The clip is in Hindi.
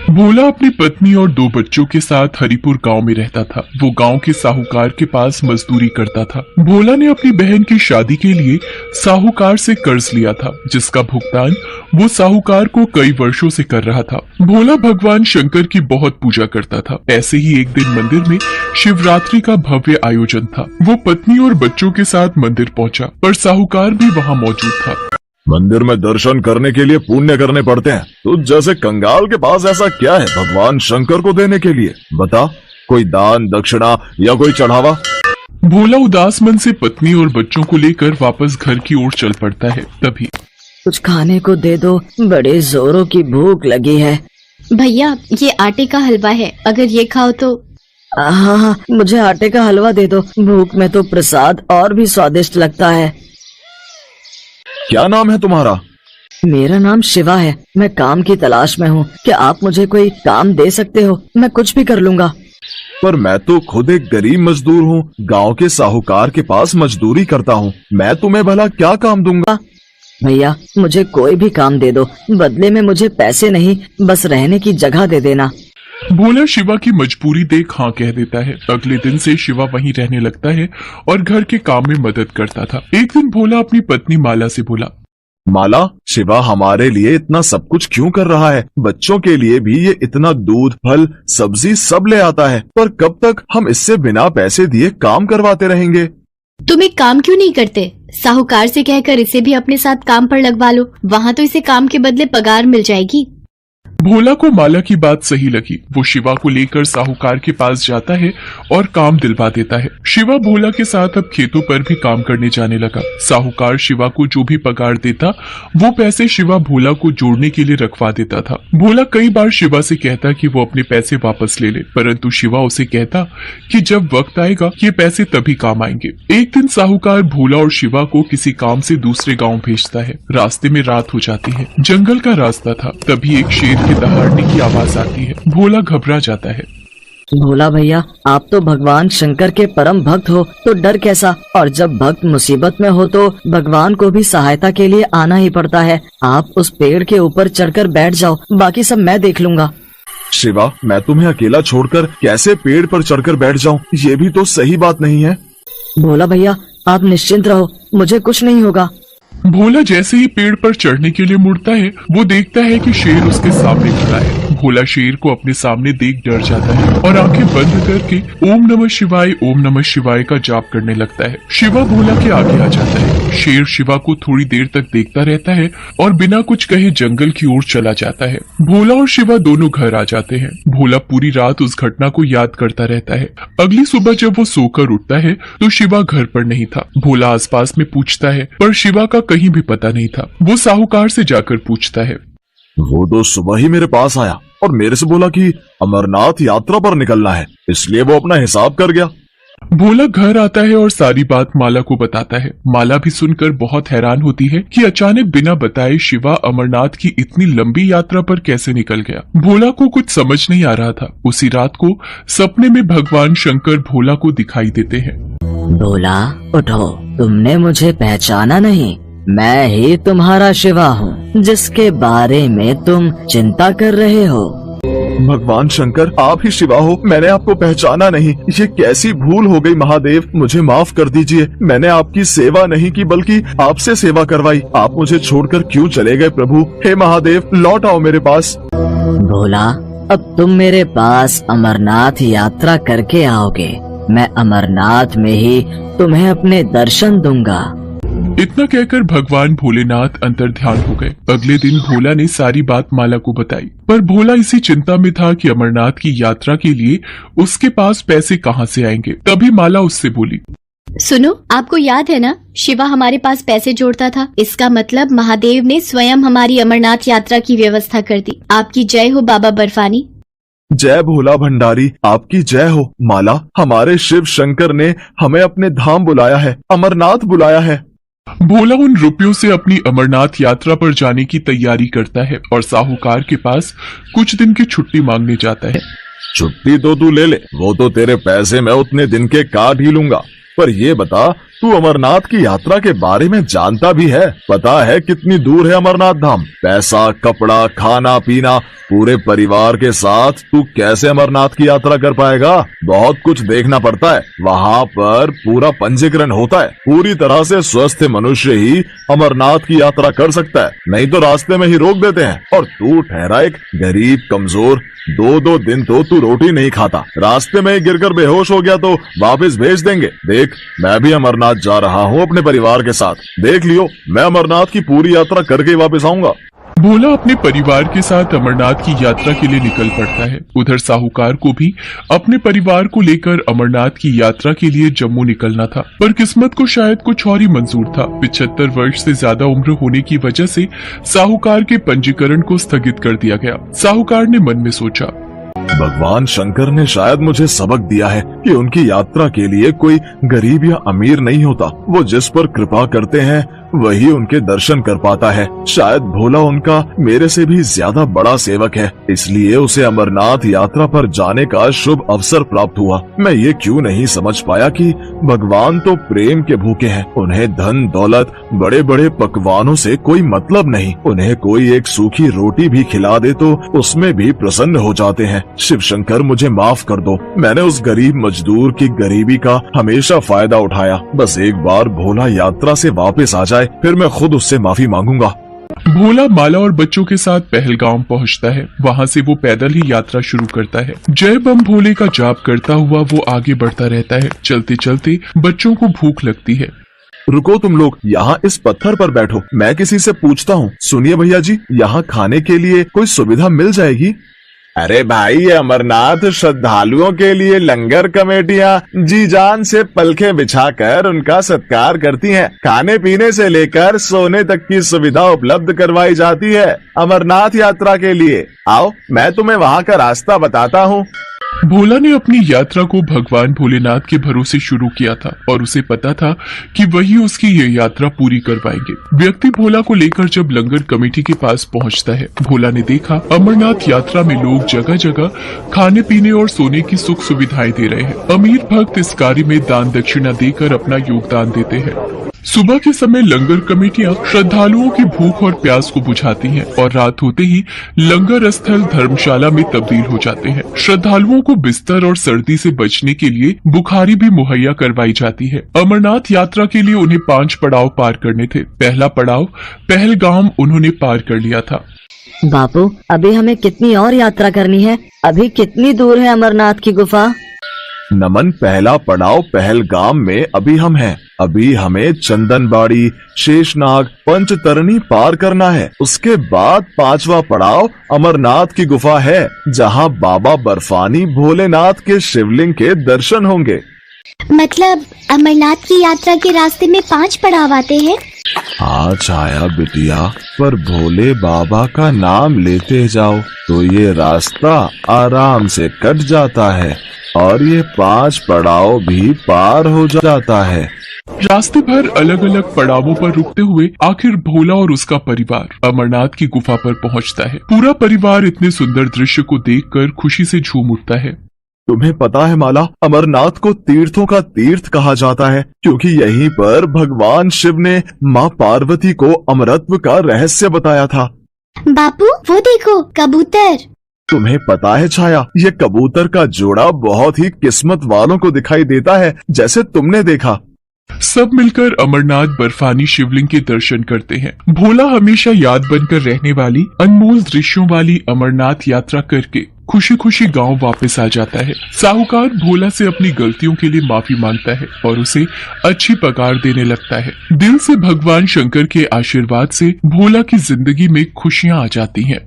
भोला अपनी पत्नी और 2 बच्चों के साथ हरिपुर गांव में रहता था। वो गांव के साहूकार के पास मजदूरी करता था। भोला ने अपनी बहन की शादी के लिए साहूकार से कर्ज लिया था, जिसका भुगतान वो साहूकार को कई वर्षों से कर रहा था। भोला भगवान शंकर की बहुत पूजा करता था। ऐसे ही एक दिन मंदिर में शिवरात्रि का भव्य आयोजन था। वो पत्नी और बच्चों के साथ मंदिर पहुंचा, पर साहूकार भी वहां मौजूद था। मंदिर में दर्शन करने के लिए पुण्य करने पड़ते हैं। तुझ जैसे कंगाल के पास ऐसा क्या है भगवान शंकर को देने के लिए? बता, कोई दान दक्षिणा या कोई चढ़ावा? भोला उदास मन से पत्नी और बच्चों को लेकर वापस घर की ओर चल पड़ता है। तभी कुछ खाने को दे दो, बड़े जोरों की भूख लगी है। भैया, ये आटे का हलवा है, अगर ये खाओ तो। हाँ, मुझे आटे का हलवा दे दो। भूख में तो प्रसाद और भी स्वादिष्ट लगता है। क्या नाम है तुम्हारा? मेरा नाम शिवा है। मैं काम की तलाश में हूँ। क्या आप मुझे कोई काम दे सकते हो? मैं कुछ भी कर लूँगा। पर मैं तो खुद एक गरीब मजदूर हूँ, गांव के साहूकार के पास मजदूरी करता हूँ। मैं तुम्हें भला क्या काम दूंगा? भैया, मुझे कोई भी काम दे दो, बदले में मुझे पैसे नहीं, बस रहने की जगह दे देना। भोला शिवा की मजबूरी देख हाँ कह देता है। अगले दिन से शिवा वहीं रहने लगता है और घर के काम में मदद करता था। एक दिन भोला अपनी पत्नी माला से बोला, माला, शिवा हमारे लिए इतना सब कुछ क्यों कर रहा है? बच्चों के लिए भी ये इतना दूध, फल, सब्जी सब ले आता है, पर कब तक हम इससे बिना पैसे दिए काम करवाते रहेंगे? तुम एक काम क्यों नहीं करते? साहूकार से कहकर इसे भी अपने साथ काम पर लगवा लो, वहाँ तो इसे काम के बदले पगार मिल जाएगी। भोला को माला की बात सही लगी। वो शिवा को लेकर साहूकार के पास जाता है और काम दिलवा देता है। शिवा भोला के साथ अब खेतों पर भी काम करने जाने लगा। साहूकार शिवा को जो भी पगार देता, वो पैसे शिवा भोला को जोड़ने के लिए रखवा देता था। भोला कई बार शिवा से कहता कि वो अपने पैसे वापस ले ले, परंतु शिवा उसे कहता कि जब वक्त आएगा ये पैसे तभी काम आएंगे। एक दिन साहूकार भोला और शिवा को किसी काम से दूसरे गाँव भेजता है। रास्ते में रात हो जाती है। जंगल का रास्ता था। तभी एक शेर के दहाड़ने की आवाज आती है। भोला घबरा जाता है। भोला भैया, आप तो भगवान शंकर के परम भक्त हो, तो डर कैसा? और जब भक्त मुसीबत में हो तो भगवान को भी सहायता के लिए आना ही पड़ता है। आप उस पेड़ के ऊपर चढ़कर बैठ जाओ, बाकी सब मैं देख लूंगा। शिवा, मैं तुम्हें अकेला छोड़कर कैसे पेड़ पर चढ़कर बैठ जाऊं? ये भी तो सही बात नहीं है। भोला भैया, आप निश्चिंत रहो, मुझे कुछ नहीं होगा। भोला जैसे ही पेड़ पर चढ़ने के लिए मुड़ता है, वो देखता है कि शेर उसके सामने खड़ा है। भोला शेर को अपने सामने देख डर जाता है और आंखें बंद करके ओम नमः शिवाय का जाप करने लगता है। शिवा भोला के आगे आ जाता है। शेर शिवा को थोड़ी देर तक देखता रहता है और बिना कुछ कहे जंगल की ओर चला जाता है। भोला और शिवा दोनों घर आ जाते हैं। भोला पूरी रात उस घटना को याद करता रहता है। अगली सुबह जब वो सोकर उठता है तो शिवा घर पर नहीं था। भोला आसपास में पूछता है, पर शिवा का कहीं भी पता नहीं था। वो साहूकार से जाकर पूछता है। वो तो सुबह ही मेरे पास आया और मेरे से बोला कि अमरनाथ यात्रा पर निकलना है, इसलिए वो अपना हिसाब कर गया। भोला घर आता है और सारी बात माला को बताता है। माला भी सुनकर बहुत हैरान होती है कि अचानक बिना बताए शिवा अमरनाथ की इतनी लंबी यात्रा पर कैसे निकल गया। भोला को कुछ समझ नहीं आ रहा था। उसी रात को सपने में भगवान शंकर भोला को दिखाई देते हैं। भोला, उठो, तुमने मुझे पहचाना नहीं? मैं ही तुम्हारा शिवा हूँ, जिसके बारे में तुम चिंता कर रहे हो। भगवान शंकर, आप ही शिवा हो। मैंने आपको पहचाना नहीं। ये कैसी भूल हो गई महादेव, मुझे माफ कर दीजिए। मैंने आपकी सेवा नहीं की बल्कि आपसे सेवा करवाई। आप मुझे छोड़कर क्यों चले गए प्रभु? हे महादेव, लौट आओ मेरे पास। भोला, अब तुम मेरे पास अमरनाथ यात्रा करके आओगे। मैं अमरनाथ में ही तुम्हें अपने दर्शन दूंगा। इतना कहकर भगवान भोलेनाथ अंतर्ध्यान हो गए। अगले दिन भोला ने सारी बात माला को बताई, पर भोला इसी चिंता में था कि अमरनाथ की यात्रा के लिए उसके पास पैसे कहाँ से आएंगे। तभी माला उससे बोली, सुनो, आपको याद है ना, शिवा हमारे पास पैसे जोड़ता था। इसका मतलब महादेव ने स्वयं हमारी अमरनाथ यात्रा की व्यवस्था कर दी। आपकी जय हो बाबा बर्फानी। जय भोला भंडारी, आपकी जय हो। माला, हमारे शिव शंकर ने हमें अपने धाम बुलाया है, अमरनाथ बुलाया है। भोला उन रुपयों से अपनी अमरनाथ यात्रा पर जाने की तैयारी करता है और साहूकार के पास कुछ दिन की छुट्टी मांगने जाता है। छुट्टी तो तू ले ले, वो तो तेरे पैसे मैं उतने दिन के काट ही लूंगा। पर ये बता, तू अमरनाथ की यात्रा के बारे में जानता भी है? पता है कितनी दूर है अमरनाथ धाम? पैसा, कपड़ा, खाना पीना, पूरे परिवार के साथ तू कैसे अमरनाथ की यात्रा कर पाएगा? बहुत कुछ देखना पड़ता है। वहाँ पर पूरा पंजीकरण होता है। पूरी तरह से स्वस्थ मनुष्य ही अमरनाथ की यात्रा कर सकता है, नहीं तो रास्ते में ही रोक देते हैं। और तू ठहरा एक गरीब कमजोर, 2-2 दिन तो तू रोटी नहीं खाता, रास्ते में ही गिरकर बेहोश हो गया तो वापस भेज देंगे। देख, मैं भी अमरनाथ जा रहा हूँ अपने परिवार के साथ। देख लियो, मैं अमरनाथ की पूरी यात्रा करके वापस आऊंगा। भोला अपने परिवार के साथ अमरनाथ की यात्रा के लिए निकल पड़ता है। उधर साहूकार को भी अपने परिवार को लेकर अमरनाथ की यात्रा के लिए जम्मू निकलना था, पर किस्मत को शायद कुछ और ही मंजूर था। 75 वर्ष से ज्यादा उम्र होने की वजह से साहूकार के पंजीकरण को स्थगित कर दिया गया। साहूकार ने मन में सोचा, भगवान शंकर ने शायद मुझे सबक दिया है कि उनकी यात्रा के लिए कोई गरीब या अमीर नहीं होता। वो जिस पर कृपा करते हैं वही उनके दर्शन कर पाता है। शायद भोला उनका मेरे से भी ज्यादा बड़ा सेवक है, इसलिए उसे अमरनाथ यात्रा पर जाने का शुभ अवसर प्राप्त हुआ। मैं ये क्यों नहीं समझ पाया कि भगवान तो प्रेम के भूखे हैं। उन्हें धन दौलत, बड़े बड़े पकवानों से कोई मतलब नहीं। उन्हें कोई एक सूखी रोटी भी खिला दे तो उसमें भी प्रसन्न हो जाते हैं। शिव शंकर, मुझे माफ कर दो। मैंने उस गरीब मजदूर की गरीबी का हमेशा फायदा उठाया। बस एक बार भोला यात्रा से वापस आ जाए, फिर मैं खुद उससे माफी मांगूंगा। भोला माला और बच्चों के साथ पहलगाम पहुंचता है। वहां से वो पैदल ही यात्रा शुरू करता है। जय बम भोले का जाप करता हुआ वो आगे बढ़ता रहता है। चलते चलते बच्चों को भूख लगती है। रुको तुम लोग, यहाँ इस पत्थर पर बैठो, मैं किसी से पूछता हूँ। सुनिए भैया जी, यहाँ खाने के लिए कोई सुविधा मिल जाएगी? अरे भाई, ये अमरनाथ श्रद्धालुओं के लिए लंगर कमेटियाँ जी जान से पलखे बिछाकर उनका सत्कार करती हैं। खाने पीने से लेकर सोने तक की सुविधा उपलब्ध करवाई जाती है अमरनाथ यात्रा के लिए। आओ, मैं तुम्हें वहाँ का रास्ता बताता हूँ। भोला ने अपनी यात्रा को भगवान भोलेनाथ के भरोसे शुरू किया था और उसे पता था कि वही उसकी ये यात्रा पूरी करवाएंगे। व्यक्ति भोला को लेकर जब लंगर कमेटी के पास पहुंचता है, भोला ने देखा अमरनाथ यात्रा में लोग जगह जगह खाने पीने और सोने की सुख सुविधाएं दे रहे हैं। अमीर भक्त इस कार्य में दान दक्षिणा देकर अपना योगदान देते हैं। सुबह के समय लंगर कमेटियां श्रद्धालुओं की भूख और प्यास को बुझाती हैं और रात होते ही लंगर स्थल धर्मशाला में तब्दील हो जाते हैं। श्रद्धालुओं को बिस्तर और सर्दी से बचने के लिए बुखारी भी मुहैया करवाई जाती है। अमरनाथ यात्रा के लिए उन्हें 5 पड़ाव पार करने थे। पहला पड़ाव पहलगाम उन्होंने पार कर लिया था। बापू, अभी हमें कितनी और यात्रा करनी है? अभी कितनी दूर है अमरनाथ की गुफा? नमन, पहला पड़ाव पहलगाम में अभी हम हैं। अभी हमें चंदनबाड़ी, शेषनाग, पंचतरणी पार करना है। उसके बाद 5वां पड़ाव अमरनाथ की गुफा है, जहां बाबा बर्फानी भोलेनाथ के शिवलिंग के दर्शन होंगे। मतलब अमरनाथ की यात्रा के रास्ते में 5 पड़ाव आते हैं? हाँ छाया बिटिया, पर भोले बाबा का नाम लेते जाओ तो ये रास्ता आराम से कट जाता है और ये 5 पड़ाव भी पार हो जाता है। रास्ते भर अलग अलग पड़ावों पर रुकते हुए आखिर भोला और उसका परिवार अमरनाथ की गुफा पर पहुंचता है। पूरा परिवार इतने सुंदर दृश्य को देखकर खुशी से झूम उठता है। तुम्हें पता है माला, अमरनाथ को तीर्थों का तीर्थ कहा जाता है क्योंकि यहीं पर भगवान शिव ने माँ पार्वती को अमरत्व का रहस्य बताया था। बापू, वो देखो कबूतर। तुम्हें पता है छाया, ये कबूतर का जोड़ा बहुत ही किस्मत वालों को दिखाई देता है, जैसे तुमने देखा। सब मिलकर अमरनाथ बर्फानी शिवलिंग के दर्शन करते हैं। भोला हमेशा याद बनकर रहने वाली अनमोल दृश्यों वाली अमरनाथ यात्रा करके खुशी खुशी गांव वापस आ जाता है। साहूकार भोला से अपनी गलतियों के लिए माफी मांगता है और उसे अच्छी पगार देने लगता है। दिल से भगवान शंकर के आशीर्वाद से भोला की जिंदगी में खुशियां आ जाती हैं।